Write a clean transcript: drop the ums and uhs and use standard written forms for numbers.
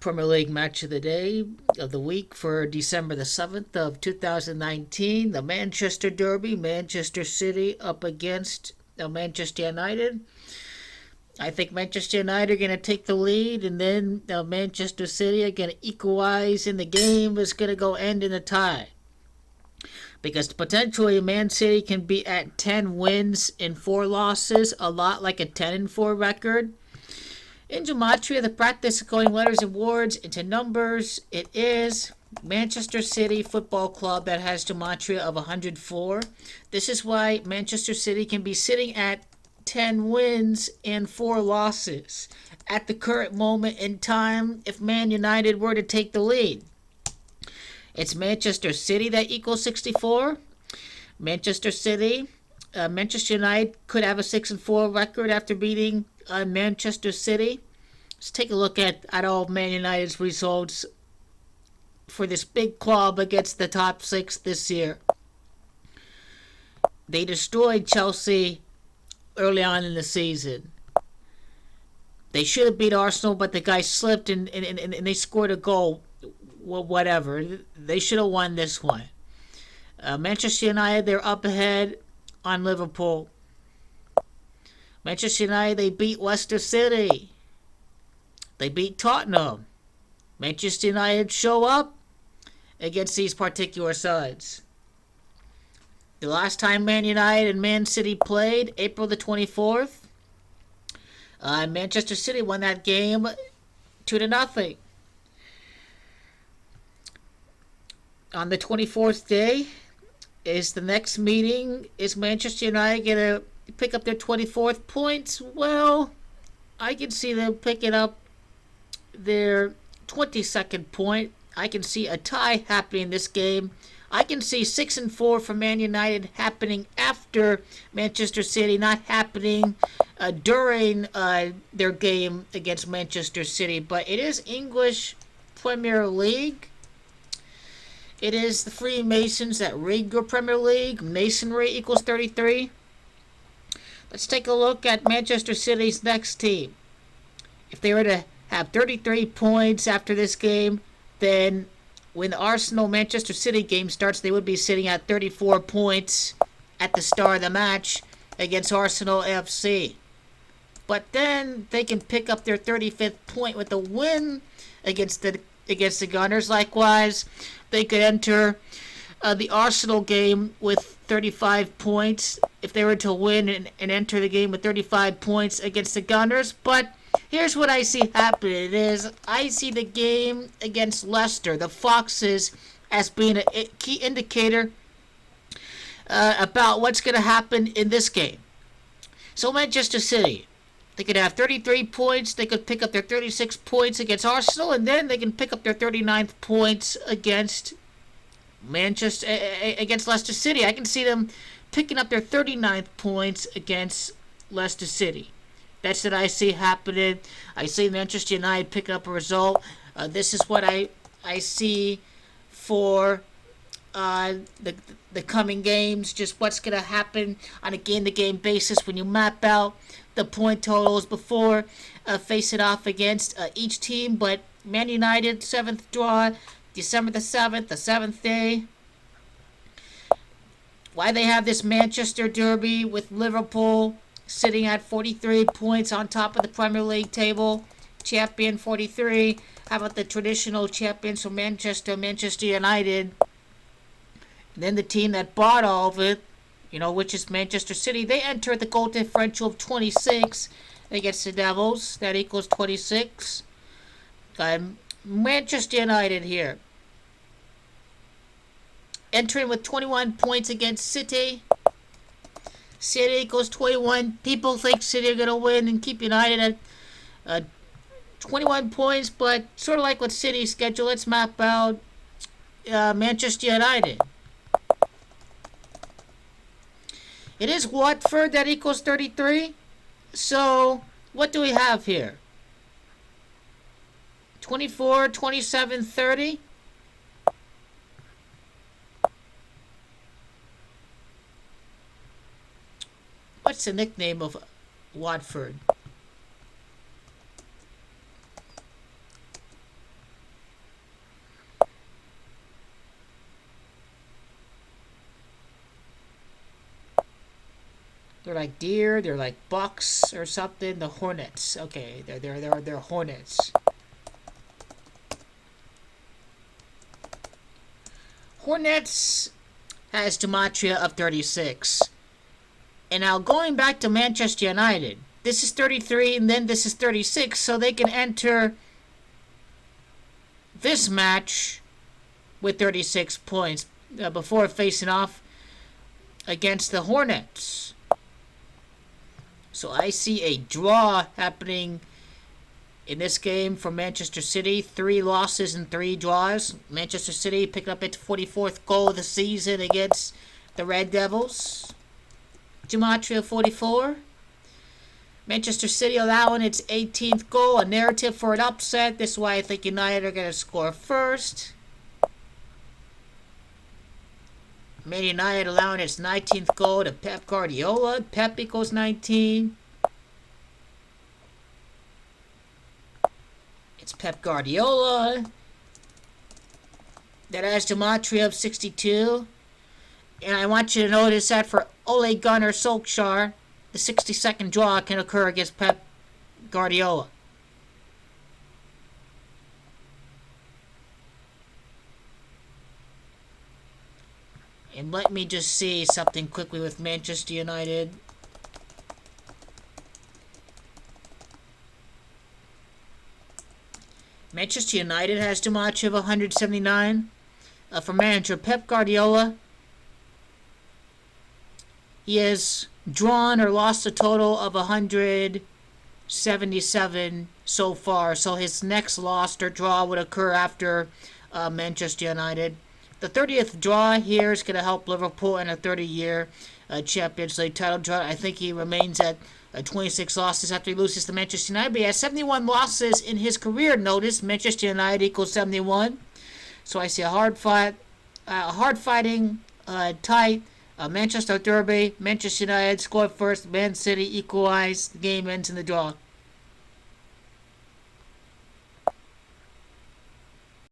Premier League match of the day of the week for December the 7th of 2019. The Manchester Derby, Manchester City up against Manchester United. I think Manchester United are going to take the lead, and then Manchester City are going to equalize, and the game is going to go end in a tie. Because potentially Man City can be at 10 wins and 4 losses, a lot like a 10-4 record. In gematria, the practice of going letters and words into numbers, it is Manchester City Football Club that has gematria of 104. This is why Manchester City can be sitting at 10 wins and 4 losses at the current moment in time if Man United were to take the lead. It's Manchester City that equals 64. Manchester United could have a 6-4 record after beating Manchester City. Let's take a look at all of Man United's results for this big club against the top 6 this year. They destroyed Chelsea early on in the season. They should have beat Arsenal, but the guy slipped and they scored a goal. Well, whatever. They should have won this one. Manchester United, they're up ahead on Liverpool. Manchester United, they beat Leicester City. They beat Tottenham. Manchester United show up against these particular sides. The last time Man United and Man City played, April the 24th, Manchester City won that game 2-0. On the 24th day is the next meeting. Is Manchester United going to pick up their 24th points? Well, I can see them picking up their 22nd point. I can see a tie happening in this game. I can see 6-4 for Man United happening after Manchester City, not happening during their game against Manchester City. But it is English Premier League. It is the Freemasons that rig your Premier League. Masonry equals 33. Let's take a look at Manchester City's next team. If they were to have 33 points after this game, then when the Arsenal-Manchester City game starts, they would be sitting at 34 points at the start of the match against Arsenal FC. But then they can pick up their 35th point with a win against the Gunners. Likewise, they could enter the Arsenal game with 35 points if they were to win and enter the game with 35 points against the Gunners. But here's what I see happening is I see the game against Leicester, the Foxes, as being a key indicator about what's going to happen in this game. So Manchester City, they could have 33 points. They could pick up their 36 points against Arsenal, and then they can pick up their 39th points against Leicester City. I can see them picking up their 39th points against Leicester City. That's what I see happening. I see Manchester United picking up a result. This is what I see for the coming games. Just what's going to happen on a game-to-game basis when you map out the point totals before facing off against each team. But Man United, 7th draw, December the 7th, the 7th day. Why they have this Manchester Derby with Liverpool sitting at 43 points on top of the Premier League table, champion 43. How about the traditional champions from Manchester United? And then the team that bought all of it, which is Manchester City, they enter the goal differential of 26 against the Devils. That equals 26. Manchester United here, entering with 21 points against City. City equals 21. People think City are going to win and keep United at 21 points, but sort of like with City's schedule, let's map out Manchester United. It is Watford that equals 33. So what do we have here? 24, 27, 30. What's the nickname of Watford? They're like deer. They're like bucks or something. The hornets. Okay, they're hornets. Hornets has gematria of 36. And now going back to Manchester United, this is 33 and then this is 36, so they can enter this match with 36 points before facing off against the Hornets. So I see a draw happening in this game for Manchester City. 3 losses and 3 draws. Manchester City picked up its 44th goal of the season against the Red Devils. Gematria 44. Manchester City allowing its 18th goal. A narrative for an upset. This is why I think United are going to score first. Man United allowing its 19th goal to Pep Guardiola. Pep equals 19. It's Pep Guardiola. That has gematria of 62. And I want you to notice that for Ole Gunnar Solskjaer, the 62nd draw can occur against Pep Guardiola. And let me just see something quickly with Manchester United. Manchester United has gematria of 179. For manager Pep Guardiola, he has drawn or lost a total of 177 so far. So his next loss or draw would occur after Manchester United. The 30th draw here is going to help Liverpool in a 30-year Champions League title draw. I think he remains at 26 losses after he loses to Manchester United. But he has 71 losses in his career. Notice Manchester United equals 71. So I see a hard-fighting, tight Manchester derby. Manchester United scored first. Man City equalized. The game ends in the draw.